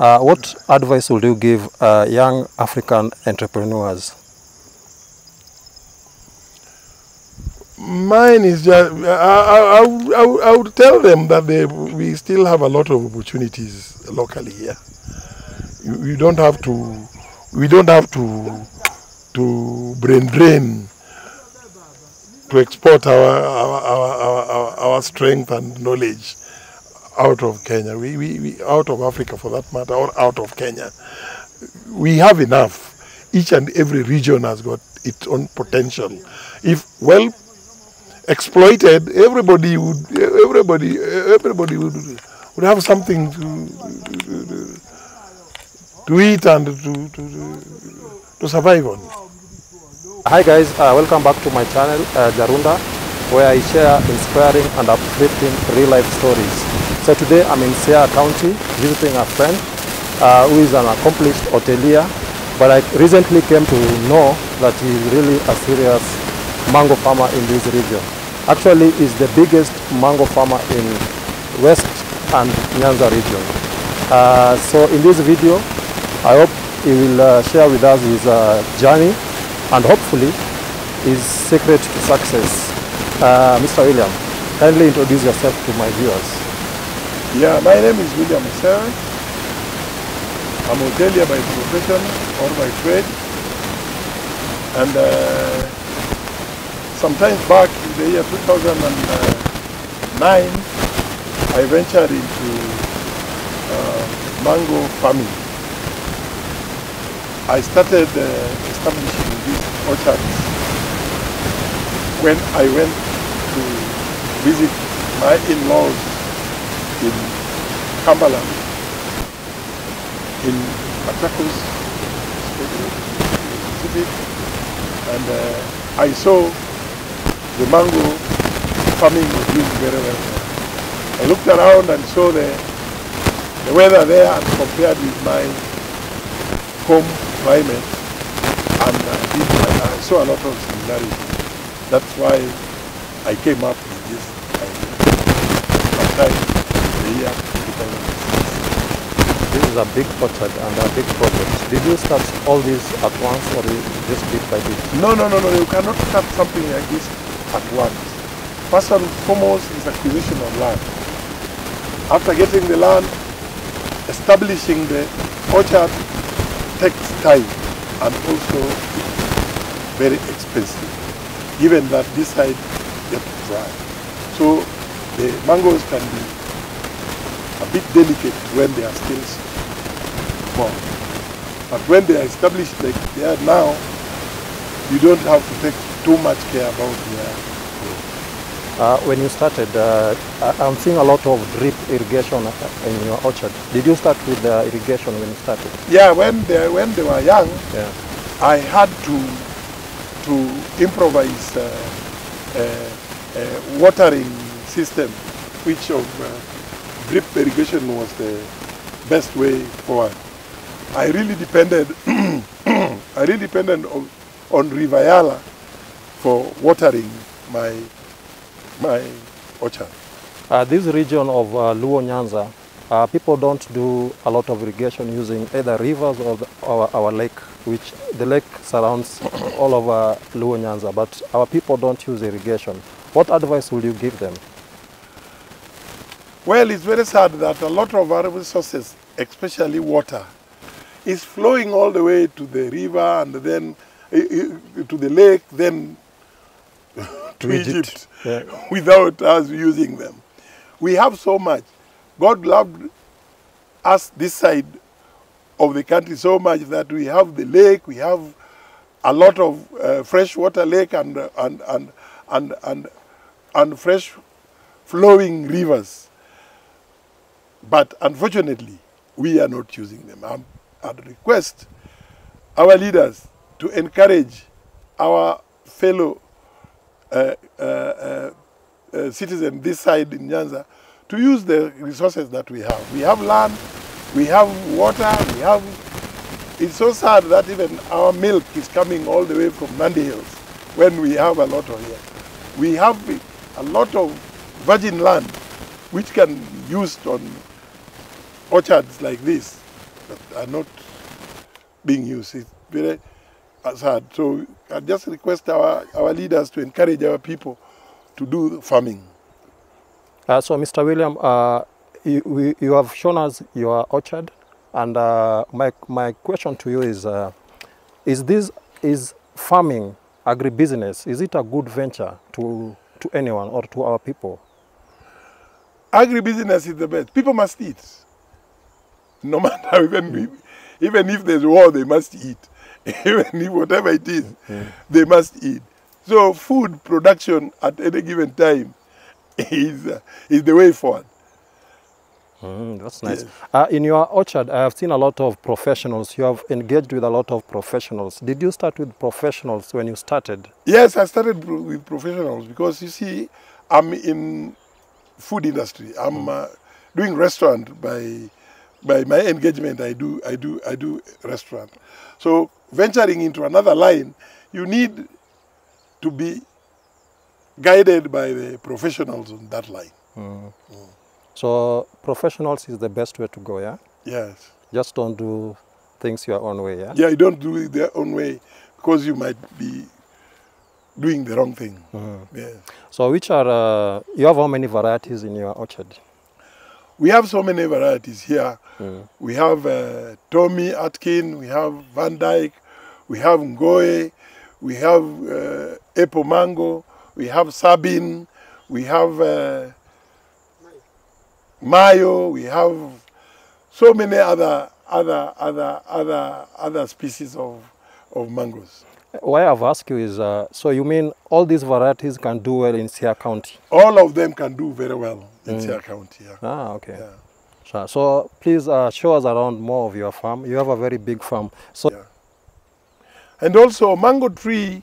What advice would you give young African entrepreneurs? Mine is just, I would tell them that we still have a lot of opportunities locally here. We don't have to brain drain to export our strength and knowledge out of Kenya. We out of Africa for that matter, or out of Kenya. We have enough. Each and every region has got its own potential. If well exploited, everybody would have something to eat and to survive on. Hi guys, welcome back to my channel Jarunda, where I share inspiring and uplifting real life stories. So today I'm in Siaya County visiting a friend who is an accomplished hotelier, but I recently came to know that he is really a serious mango farmer in this region. Actually, he's the biggest mango farmer in West and Nyanza region. So in this video, I hope he will share with us his journey and hopefully his secret to success. Mr. William, kindly introduce yourself to my viewers. Yeah, my name is William Osewe. I'm a hotelier by profession or by trade. And sometimes back in the year 2009, I ventured into mango farming. I started establishing these orchards when I went to visit my in-laws in Cumberland, in Machakos, Pacific, and I saw the mango farming was doing very well. I looked around and saw the weather there and compared with my home climate, and I saw a lot of similarities. That's why I came up with this idea. Sometime in the year 2006. This is a big orchard and a big project. Did you start all this at once or just bit by bit? No. You cannot start something like this at once. First and foremost is acquisition of land. After getting the land, establishing the orchard takes time and also very expensive, given that this side gets dry. So the mangoes can be a bit delicate when they are still small. But when they are established like they are now, you don't have to take too much care about their growth. When you started, I'm seeing a lot of drip irrigation in your orchard. Did you start with irrigation when you started? Yeah, when they were young, yeah. I had to improvise a watering system, which of drip irrigation was the best way forward. I really depended on River Yala for watering my orchard. This region of Luo Nyanza, people don't do a lot of irrigation using either rivers or our lake, which the lake surrounds all over Luo Nyanza, but our people don't use irrigation. What advice will you give them? Well, it's very sad that a lot of our resources, especially water, is flowing all the way to the river and then to the lake, then to Egypt, yeah, without us using them. We have so much. God loved us this side of the country so much that we have the lake, we have a lot of freshwater lake and fresh flowing rivers. But unfortunately, we are not using them. I'd request our leaders to encourage our fellow citizens this side in Nyanza to use the resources that we have. We have land, we have water, it's so sad that even our milk is coming all the way from Nandi Hills when we have a lot of here. We have a lot of virgin land which can be used on orchards like this that are not being used. It's very sad. So I just request our leaders to encourage our people to do farming. So, Mr. William, you have shown us your orchard, and my question to you is farming, agribusiness, is it a good venture to anyone or to our people? Agribusiness is the best. People must eat. No matter, even if there's war, they must eat. Even if whatever it is, they must eat. So food production at any given time is the way forward. That's nice. Yes. In your orchard, I have seen a lot of professionals. You have engaged with a lot of professionals. Did you start with professionals when you started? Yes, I started with professionals because, you see, I'm in food industry. I'm doing restaurant by my engagement. I do restaurant. So venturing into another line, you need to be guided by the professionals on that line. So professionals is the best way to go, yeah? Yes. Just don't do things your own way, yeah? Yeah, you don't do it their own way because you might be doing the wrong thing. Yeah. So which are, you have how many varieties in your orchard? We have so many varieties here. We have Tommy Atkin, we have Van Dyke, we have Ngoe, we have Apple Mango, we have Sabine, we have Mayo, we have so many other species of mangoes. Why I've asked you is, so you mean all these varieties can do well in Siaya County? All of them can do very well in Siaya County, yeah. Ah, okay. Yeah. Sure. So please show us around more of your farm. You have a very big farm. So yeah. And also mango tree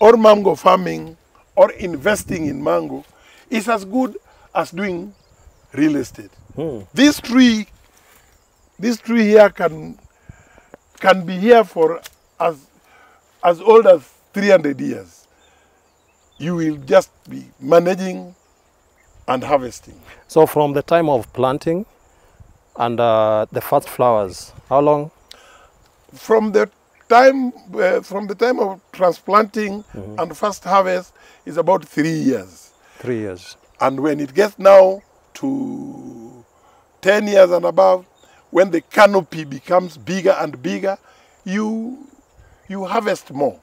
or mango farming or investing in mango is as good as doing real estate. This tree here can be here for as old as 300 years. You will just be managing and harvesting. So from the time of planting and the first flowers, how long? From the time of transplanting and first harvest is about 3 years. 3 years. And when it gets now to 10 years and above, when the canopy becomes bigger and bigger, you harvest more.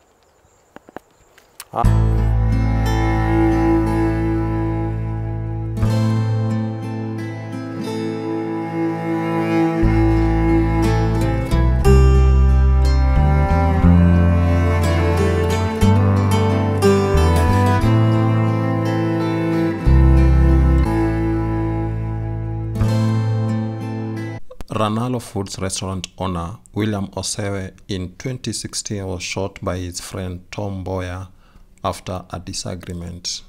Ranalo Foods restaurant owner William Osewe in 2016 was shot by his friend Tom Mboya after a disagreement.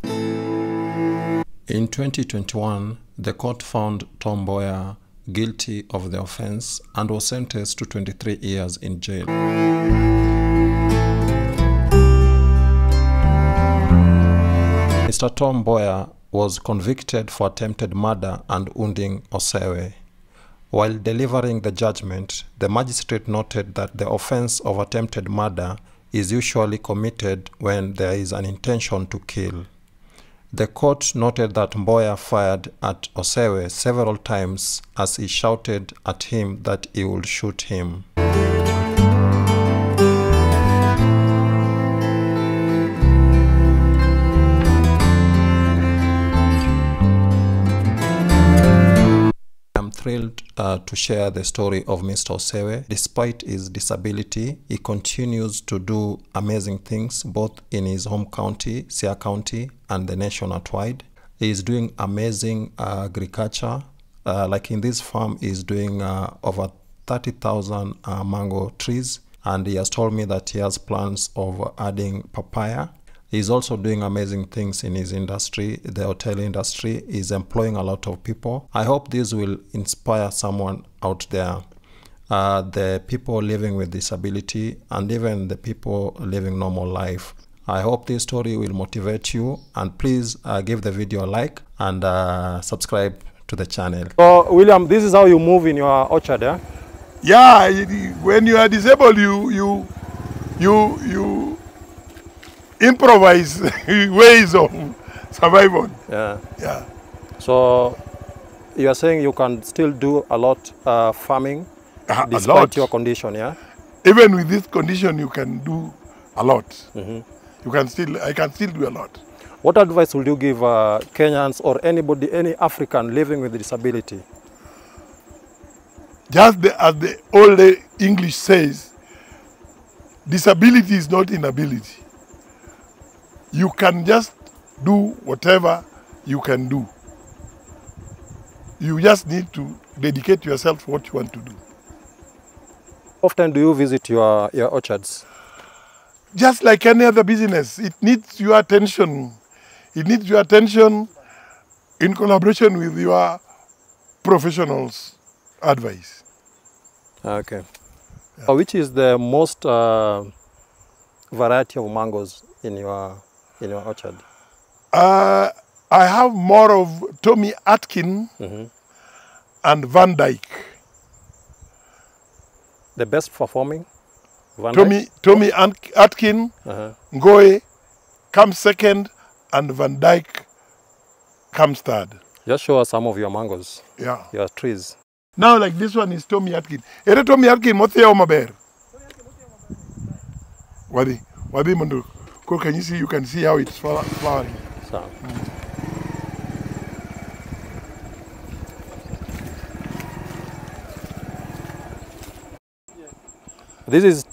In 2021, the court found Tom Mboya guilty of the offense and was sentenced to 23 years in jail. Mr. Tom Mboya was convicted for attempted murder and wounding Osewe. While delivering the judgment, the magistrate noted that the offense of attempted murder is usually committed when there is an intention to kill. The court noted that Mboya fired at Osewe several times as he shouted at him that he would shoot him. I'm thrilled to share the story of Mr. Osewe. Despite his disability, he continues to do amazing things both in his home county, Siaya County, and the nation at wide. He is doing amazing agriculture. Like in this farm, he's doing over 30,000 mango trees, and he has told me that he has plans of adding papaya. He's also doing amazing things in his industry, the hotel industry. He's employing a lot of people. I hope this will inspire someone out there. The people living with disability and even the people living normal life. I hope this story will motivate you, and please give the video a like and subscribe to the channel. So William, this is how you move in your orchard, yeah? Yeah, when you are disabled, you improvise ways of survival. Yeah. Yeah. So you are saying you can still do a lot farming A despite lot. your condition, yeah? Even with this condition, you can do a lot. You can still, I can still do a lot. What advice would you give Kenyans or anybody, any African living with disability? Just as the old English says, disability is not inability. You can just do whatever you can do. You just need to dedicate yourself to what you want to do. How often do you visit your orchards? Just like any other business, it needs your attention. It needs your attention in collaboration with your professionals' advice. Okay. Yeah. Which is the most variety of mangoes in your orchard? I have more of Tommy Atkin and Van Dyke. The best performing? Van Dyke? Tommy Atkin, Ngoe comes second, and Van Dyke comes third. Just show us some of your mangoes. Yeah. Your trees. Now, like this one is Tommy Atkin. Ere Tommy Atkin, motheo maber. Wadi mondo. Can you see? You can see how it's flowering. So. This is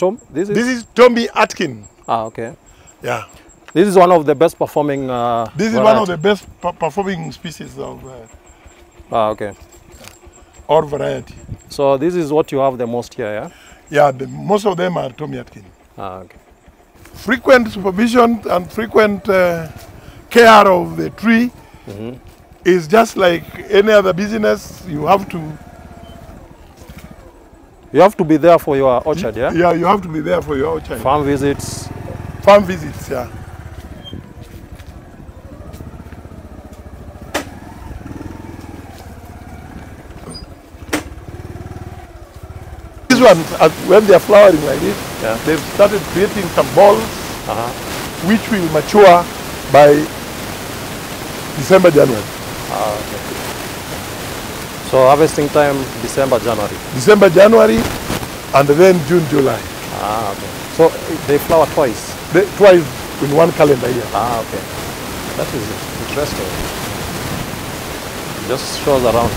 Tommy Atkin. Ah, okay. Yeah. This is one of the best performing. This is one of the best performing species of. Okay. Or variety. So this is what you have the most here, yeah? Yeah, most of them are Tommy Atkin. Ah, okay. Frequent supervision and frequent care of the tree is just like any other business. You have to be there for your orchard, yeah? Yeah, you have to be there for your orchard. Farm visits. Farm visits, yeah. This one, when they are flowering like this, they've started creating some balls, which will mature by December, January. Ah, okay. So harvesting time, December, January. December, January, and then June, July. Ah, okay. So they flower twice? Twice in one calendar year. Ah, okay. That is interesting. Just shows around.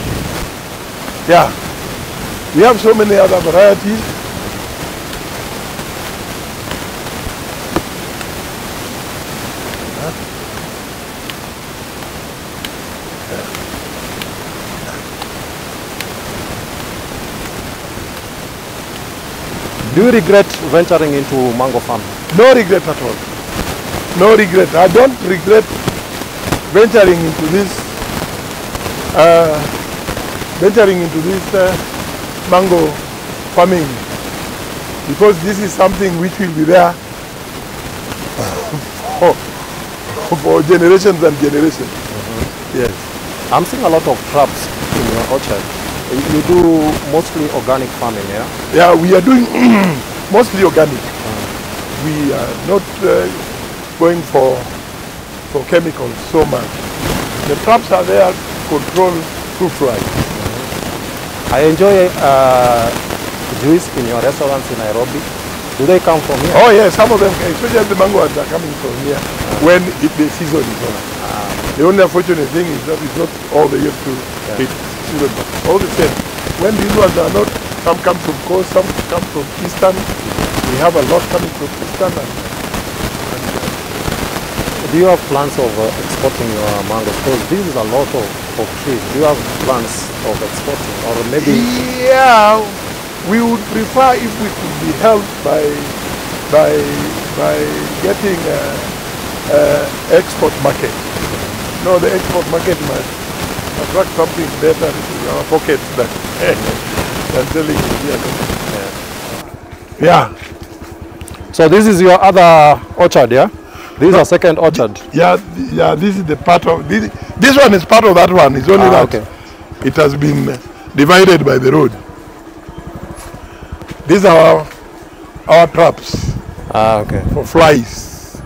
Yeah. We have so many other varieties. Do you regret venturing into mango farming? No regret at all. No regret. I don't regret venturing into this mango farming, because this is something which will be there for generations and generations. Yes. I'm seeing a lot of traps in your orchard. You do mostly organic farming, yeah? Yeah, we are doing mostly organic. We are not going for chemicals so much. The traps are there to control fruit flies. I enjoy juice in your restaurants in Nairobi. Do they come from here? Oh yeah, some of them, especially the mango ones, are coming from here when the season is on. The only unfortunate thing is that it's not all the year to hit season, but all the same, when these ones are not, some come from coast, some come from eastern. We have a lot coming from eastern. Do you have plans of exporting your mangoes? Because this is a lot of trees. Do you have plans of exporting, or maybe? Yeah, we would prefer if we could be helped by getting export market. No, the export market must attract something better to our pockets than selling it here. Yeah. So this is your other orchard, yeah? This is a second orchard. Yeah, this is the part of this. This one is part of that one. It's only that okay. It has been divided by the road. These are our traps Okay. for flies.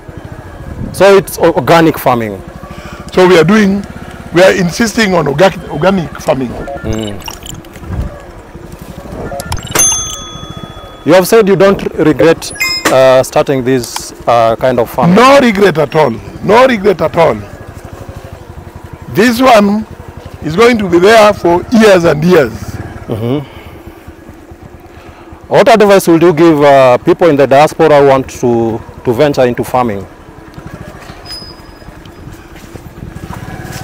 So it's organic farming. So we are insisting on organic farming. You have said you don't regret starting this kind of farming. No regret at all. No regret at all. This one is going to be there for years and years. What advice would you give people in the diaspora who want to venture into farming?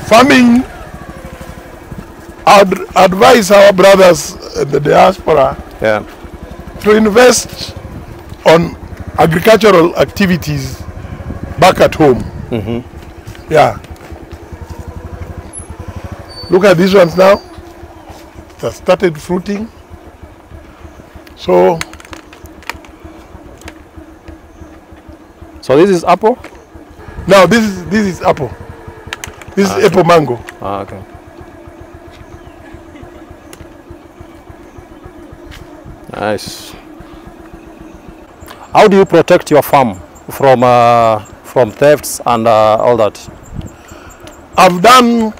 Farming, I'd advise our brothers in the diaspora to invest on agricultural activities back at home. Yeah. Look at these ones now. They started fruiting. So this is apple? now this is apple. This is apple mango. Okay. Nice. How do you protect your farm from thefts and all that? I've done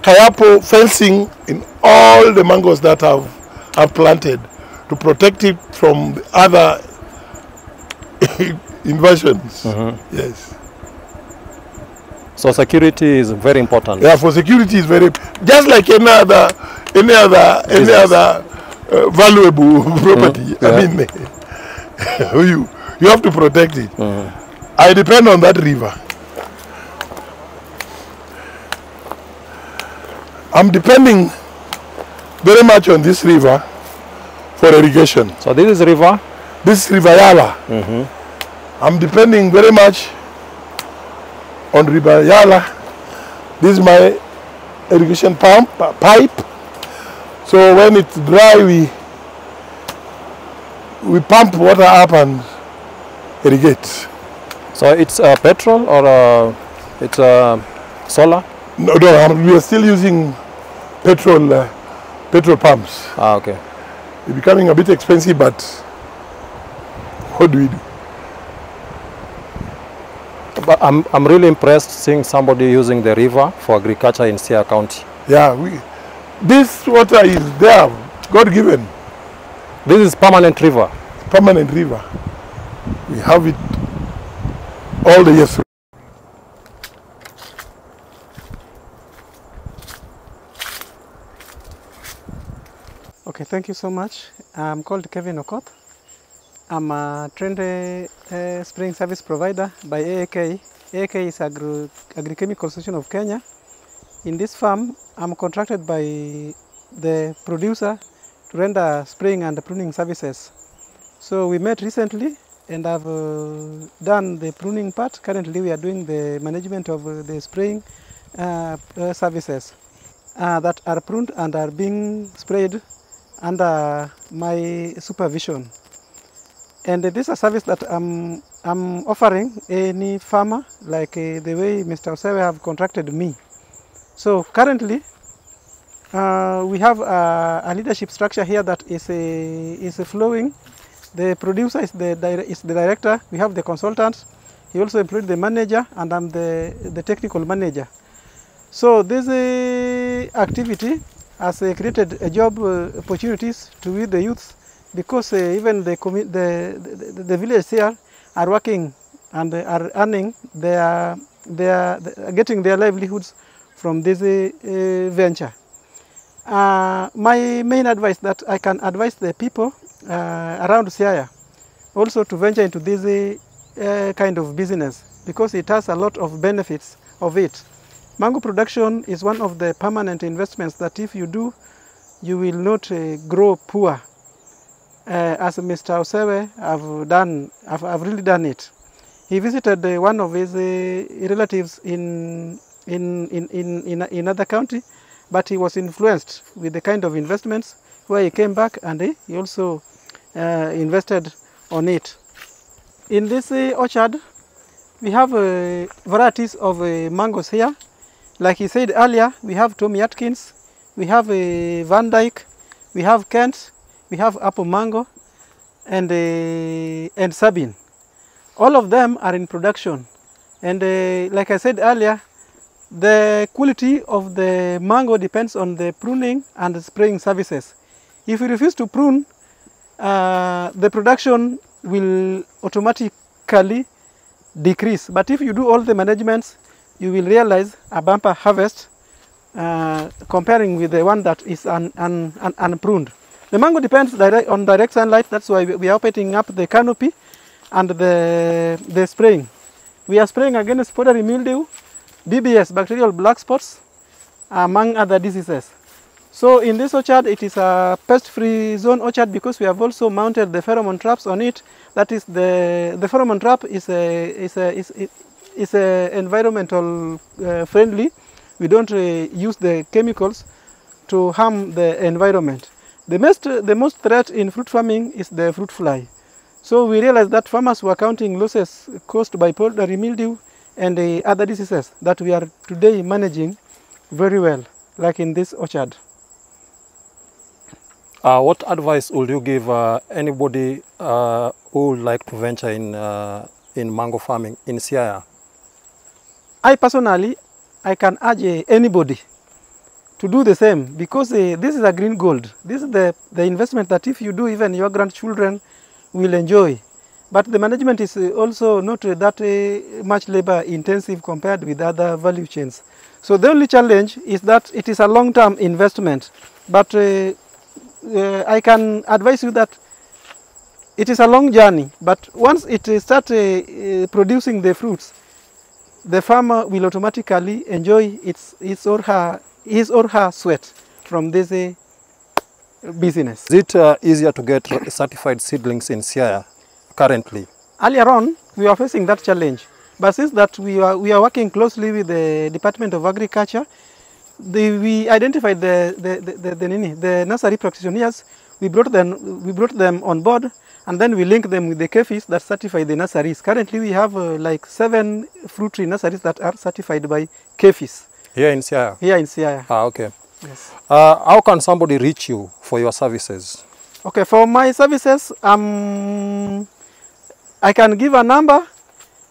kayapo fencing in all the mangoes that I've planted to protect it from other invasions. Yes. So security is very important. Yeah, for security is very, just like any other valuable property. I mean, you have to protect it. I depend on that river. I'm depending very much on this river for irrigation. So this is river? This is River Yala. I'm depending very much on River Yala. This is my irrigation pipe. So when it's dry, we pump water up and irrigate. So it's petrol or it's solar? No, we are still using petrol pumps. Okay. It's becoming a bit expensive, but what do we do? But I'm really impressed seeing somebody using the river for agriculture in Siaya County. Yeah, this water is there, God given. This is permanent river. Permanent river. We have it all the years. Okay, thank you so much. I'm called Kevin Okoth. I'm a trained spraying service provider by AAK. AAK is Agri-Chemical Association of Kenya. In this farm, I'm contracted by the producer to render spraying and pruning services. So we met recently and I've done the pruning part. Currently we are doing the management of the spraying services that are pruned and are being sprayed under my supervision. And this is a service that I'm offering any farmer, like the way Mr. Osewe have contracted me. So currently, we have a leadership structure here that is flowing. The producer is the director. We have the consultant. He also employed the manager, and I'm the technical manager. So this activity has created a job opportunities to with the youth, because even the village here are working and are earning getting their livelihoods from this venture. My main advice that I can advise the people around Siaya also to venture into this kind of business, because it has a lot of benefits of it. Mango production is one of the permanent investments that if you do, you will not grow poor. As Mr. Osewe have really done it. He visited one of his relatives in another county, but he was influenced with the kind of investments where he came back and he also invested on it. In this orchard, we have varieties of mangoes here. Like he said earlier, we have Tommy Atkins, we have Van Dyke, we have Kent, we have apple mango, and sabin. All of them are in production. And like I said earlier, the quality of the mango depends on the pruning and the spraying services. If you refuse to prune, the production will automatically decrease. But if you do all the managements, you will realize a bumper harvest comparing with the one that is unpruned. The mango depends on direct sunlight. That's why we are opening up the canopy and the spraying. We are spraying against powdery mildew, BBS, bacterial black spots, among other diseases. So in this orchard, it is a pest-free zone orchard because we have also mounted the pheromone traps on it. That is the pheromone trap is environmental friendly. We don't use the chemicals to harm the environment. The most threat in fruit farming is the fruit fly. So we realized that farmers were counting losses caused by powdery mildew and other diseases that we are today managing very well, like in this orchard. What advice would you give anybody who would like to venture in mango farming in Siaya? I personally, I can urge anybody to do the same because this is a green gold. This is the investment that if you do, even your grandchildren will enjoy. But the management is also not that much labor intensive compared with other value chains. So the only challenge is that it is a long-term investment. But I can advise you that it is a long journey. But once it starts producing the fruits, the farmer will automatically enjoy his or her sweat from this business. Is it easier to get certified seedlings in Siaya currently? Earlier on, we were facing that challenge. But since that we are working closely with the Department of Agriculture, we identified the nursery practitioners. We brought them on board, and then we linked them with the KEFIs that certify the nurseries. Currently, we have like 7 fruit tree nurseries that are certified by KEFIs. Here in Siaya? Here in Siaya. Ah, okay. Yes. How can somebody reach you for your services? Okay, for my services, I can give a number,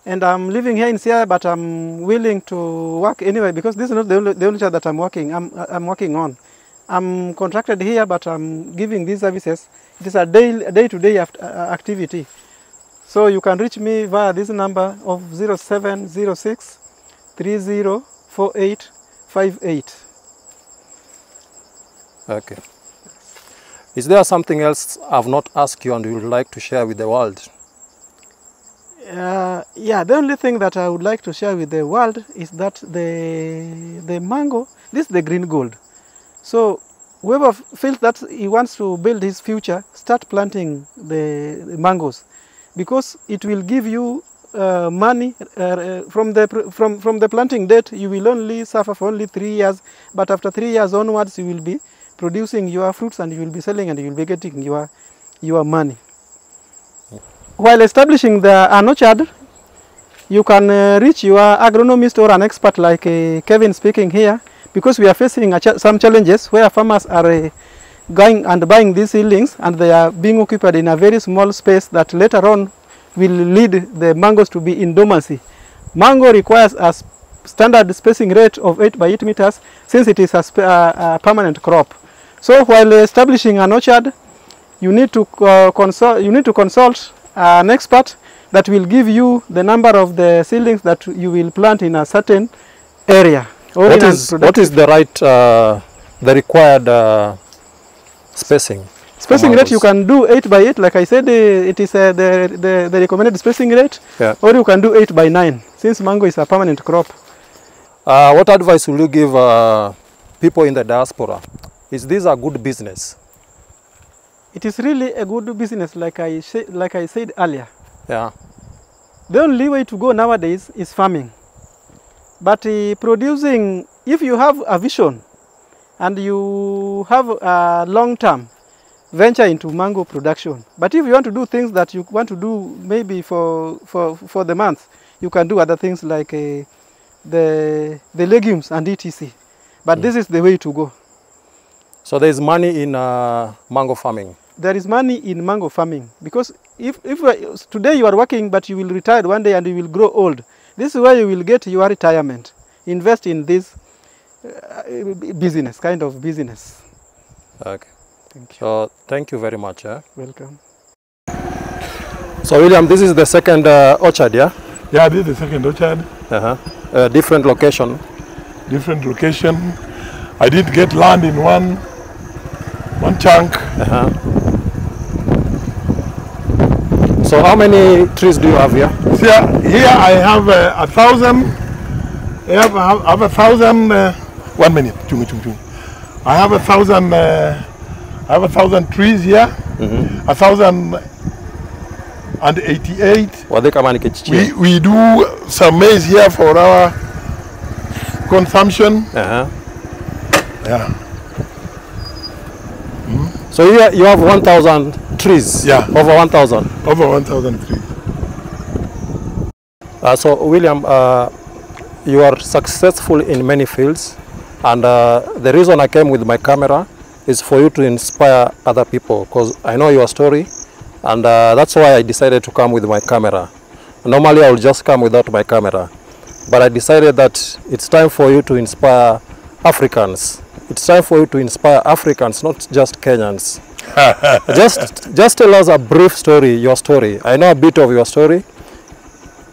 and I'm living here in Siaya, but I'm willing to work anyway because this is not the only job that I'm working on. I'm contracted here, but I'm giving these services. It is a day-to-day activity. So you can reach me via this number of 0706 304858. Okay. Is there something else I've not asked you and you would like to share with the world? Yeah, the only thing that I would like to share with the world is that the mango, this is the green gold. So whoever feels that he wants to build his future, start planting the mangoes, because it will give you money from the planting date. You will only suffer for only 3 years, but after 3 years onwards, you will be producing your fruits and you will be selling and you will be getting your money. While establishing an orchard, you can reach your agronomist or an expert like Kevin speaking here, because we are facing some challenges where farmers are going and buying these seedlings and they are being occupied in a very small space that later on will lead the mangoes to be in dormancy. Mango requires a standard spacing rate of 8 by 8 meters since it is a permanent crop. So while establishing an orchard, you need to consult an expert that will give you the number of the seedlings that you will plant in a certain area. What is the right, the required spacing? Spacing rate, you can do 8 by 8, like I said, it is the recommended spacing rate, yeah. Or you can do 8 by 9, since mango is a permanent crop. What advice will you give people in the diaspora? Is this a good business? It is really a good business, like I said earlier. Yeah. The only way to go nowadays is farming. But producing, if you have a vision and you have a long-term venture into mango production, but if you want to do things that you want to do maybe for the month, you can do other things like the legumes and etc. But this is the way to go. So there is money in mango farming. There is money in mango farming because if today you are working but you will retire one day and you will grow old, this is where you will get your retirement. Invest in this business, kind of business. Okay. Thank you. So thank you very much. Welcome. So William, this is the second orchard, yeah? Yeah, this is the second orchard. Different location. Different location. I did get land in one chunk. So how many trees do you have here? See, here I have 1,000. I have 1,000. 1 minute. I have 1,000. I have 1,000 trees here. 1,088. We do some maize here for our consumption. Yeah. So here you have 1,000 trees. Yeah. Over 1,000. Over 1,000 trees. So William, you are successful in many fields, and the reason I came with my camera is for you to inspire other people, because I know your story, and that's why I decided to come with my camera. Normally I would just come without my camera, but I decided that it's time for you to inspire Africans. It's time for you to inspire Africans, not just Kenyans. just tell us a brief story, your story. I know a bit of your story.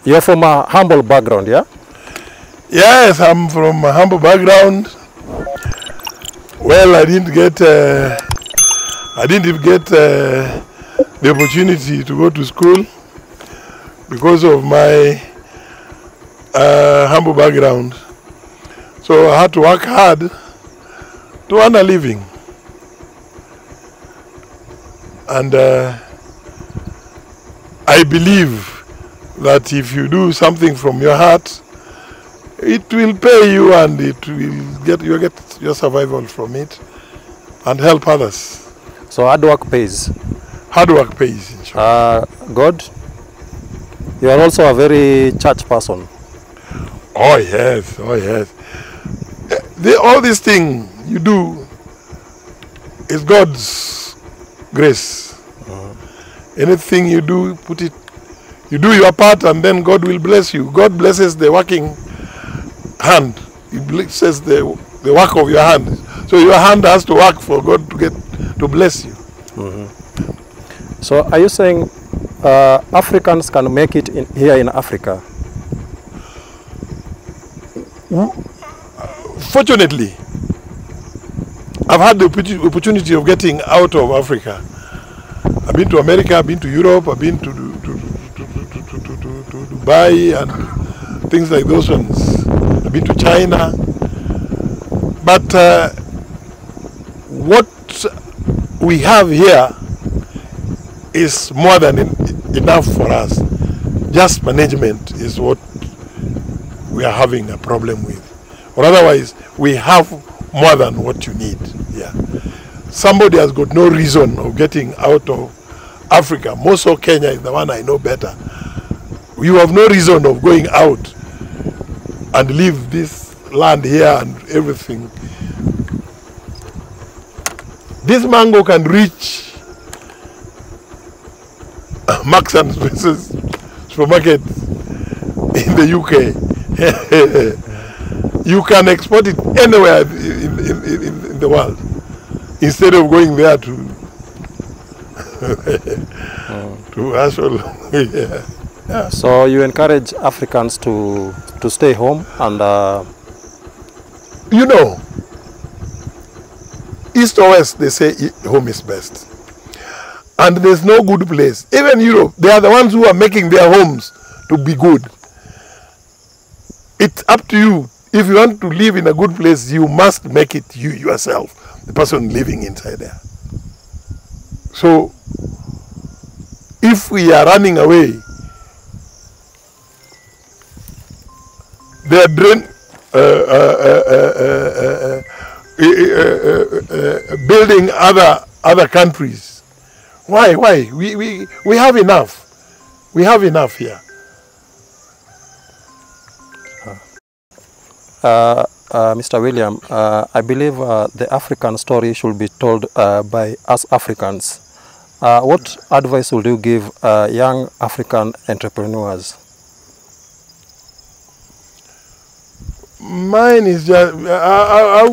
You're from a humble background, yeah? Yes, I'm from a humble background. Well, I didn't get the opportunity to go to school because of my humble background. So I had to work hard to earn a living. And I believe that if you do something from your heart, it will pay you and it will get your survival from it and help others. So hard work pays. Hard work pays. God, you are also a very church person. Oh yes, oh yes. All these things you do is God's grace. Anything you do, you do your part and then God will bless you. God blesses the working hand. He blesses the work of your hand. So your hand has to work for God to bless you. So are you saying Africans can make it here in Africa? Fortunately, I've had the opportunity of getting out of Africa. I've been to America, I've been to Europe, I've been to Dubai and things like those ones. I've been to China. But what we have here is more than enough for us. Just management is what we are having a problem with. Or otherwise, we have more than what you need. Yeah. Somebody has got no reason of getting out of Africa. Most of Kenya is the one I know better. You have no reason of going out and leave this land here and everything. This mango can reach Marks and Spencer's supermarket in the UK. You can export it anywhere in the world instead of going there to hustle. Yeah. So you encourage Africans to stay home and you know, east or west, they say home is best. And there's no good place. Even Europe, they are the ones who are making their homes to be good. It's up to you. If you want to live in a good place, you must make it you yourself, the person living inside there. So, if we are running away, they are building other countries. Why? We have enough. We have enough here. Mr. William, I believe the African story should be told by us Africans. What advice would you give young African entrepreneurs? Mine is just, I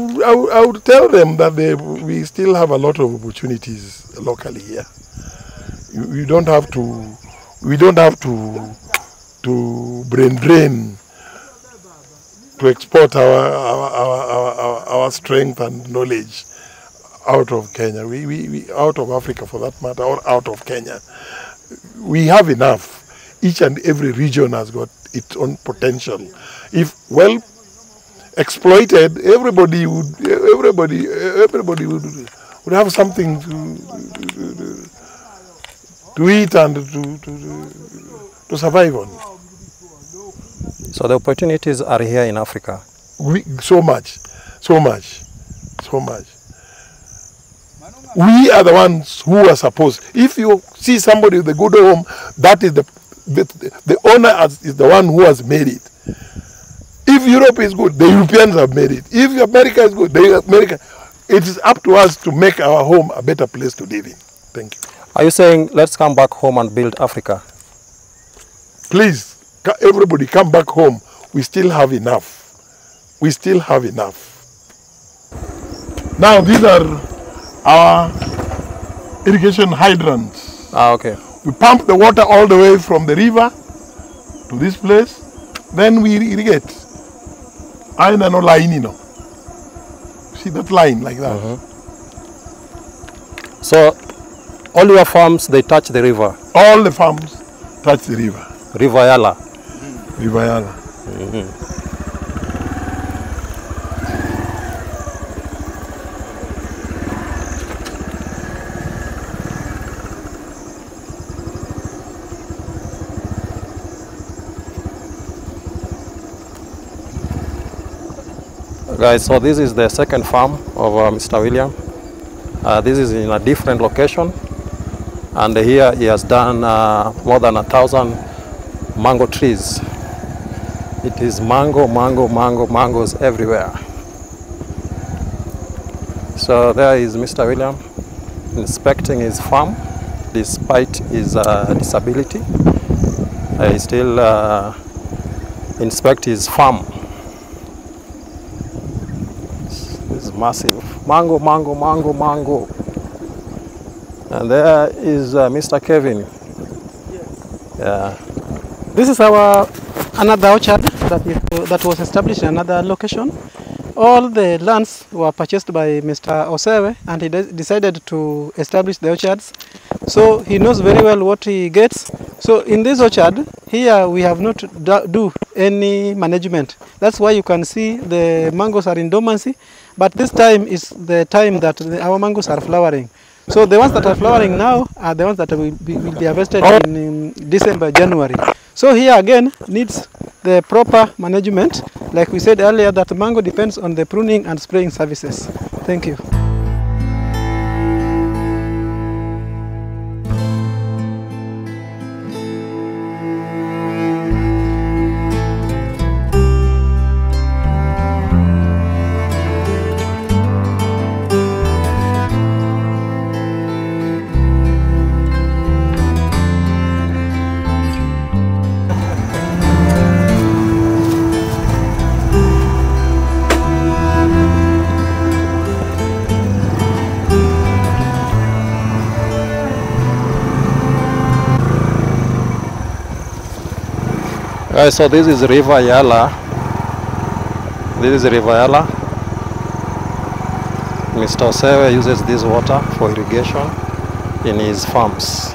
would tell them that we still have a lot of opportunities locally here. We don't have to brain drain to export our strength and knowledge out of Kenya. We out of Africa for that matter, or out of Kenya. We have enough. Each and every region has got its own potential. If well exploited, everybody would have something to eat and to survive on. So the opportunities are here in Africa. So much. We are the ones who are supposed. If you see somebody with a good home, that is the owner is the one who has made it. If Europe is good, the Europeans have made it. If America is good, America. It is up to us to make our home a better place to live in. Thank you. Are you saying let's come back home and build Africa? Please, everybody come back home. We still have enough. We still have enough. Now these are our irrigation hydrants. Okay. We pump the water all the way from the river to this place. Then we irrigate. I know line, you know. See that line like that. So all your farms, they touch the river? All the farms touch the river. River Yala? River Yala. Guys, so this is the second farm of Mr. William. This is in a different location, and here he has done more than 1,000 mango trees. It is mangoes everywhere. So there is Mr. William inspecting his farm despite his disability. He still inspects his farm. This is massive. Mango. And there is Mr. Kevin. Yes. Yeah. This is our another orchard that was established in another location. All the lands were purchased by Mr. Osewe, and he decided to establish the orchards. So he knows very well what he gets. So in this orchard, here we have not do any management. That's why you can see the mangoes are in dormancy, but this time is the time that our mangoes are flowering. So the ones that are flowering now are the ones that will be harvested in December, January. So here again needs the proper management. Like we said earlier, that the mango depends on the pruning and spraying services. Thank you. Guys, so this is River Yala. Mr. Osewe uses this water for irrigation in his farms.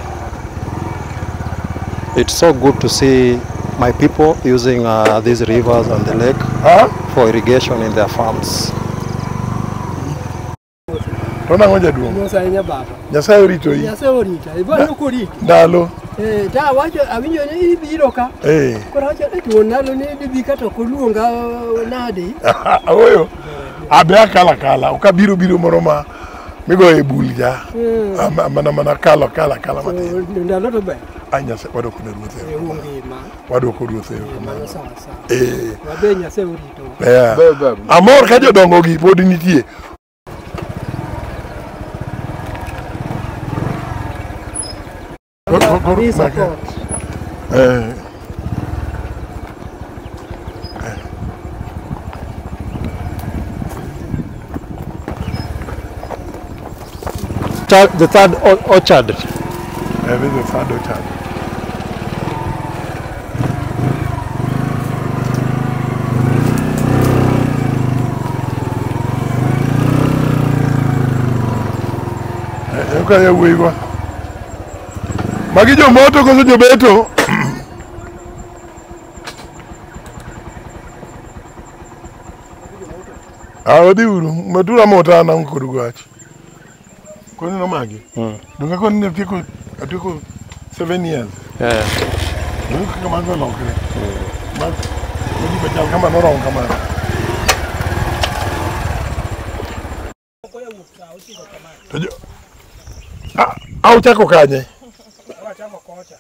It's so good to see my people using these rivers and the lake for irrigation in their farms. Dalo. Da wacho awinjo ni ibiro ka. Koro wacho ni nalo ni dibika to koluonga nade. Awoyo. Abe kala ukabiro moroma migo e bulja. Mana kala mate. Ndalo to be. anya se wado kuno ruothe. Wado kuno ruothe kamano. Wabenya se urito. Amor ka jodongo gi pod nitie. The third orchard. This is the third orchard. Okay, we go. Magi jo moto koso jo beto. Odi uru, matura mota na nkodu gwachi. Kono no magi. Dunga kono ne piko atiko 7 years. Dunga kama ndo lokre. Mas odi bajal kama no ron kama. Tojo. Au chako kanye. Chako kocha.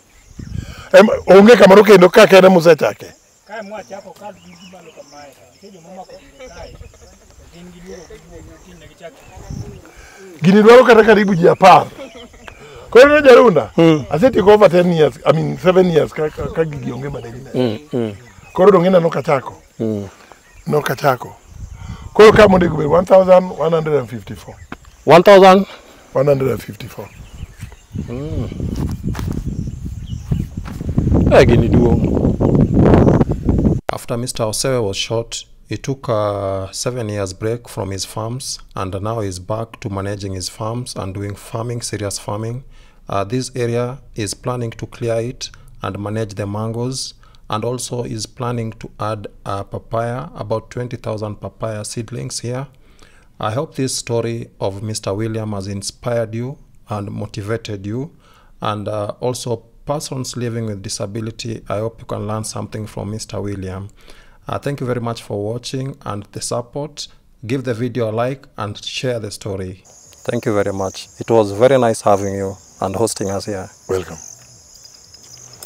Onge kamaro kendo ka kene musechake. Kae mwa chako ka gibalo kamae. Kejo mama ko kae. Gini dwaro kata karibu ji 10. Koro Jarunda, asetieko over 10 years, I mean 7 years ka gigi onge management. Koro dongena no kachako. No kachako. Koro ka mondo gube 1154. 1154. Gini duong. After Mr. Osewe was shot, he took a 7 years break from his farms, and now he's back to managing his farms and doing farming, serious farming. This area is planning to clear it and manage the mangoes, and also is planning to add papaya, about 20,000 papaya seedlings here. I hope this story of Mr. William has inspired you and motivated you, and also persons living with disability. I hope you can learn something from Mr. William. Thank you very much for watching and the support. Give the video a like and share the story. Thank you very much. It was very nice having you and hosting us here. Welcome.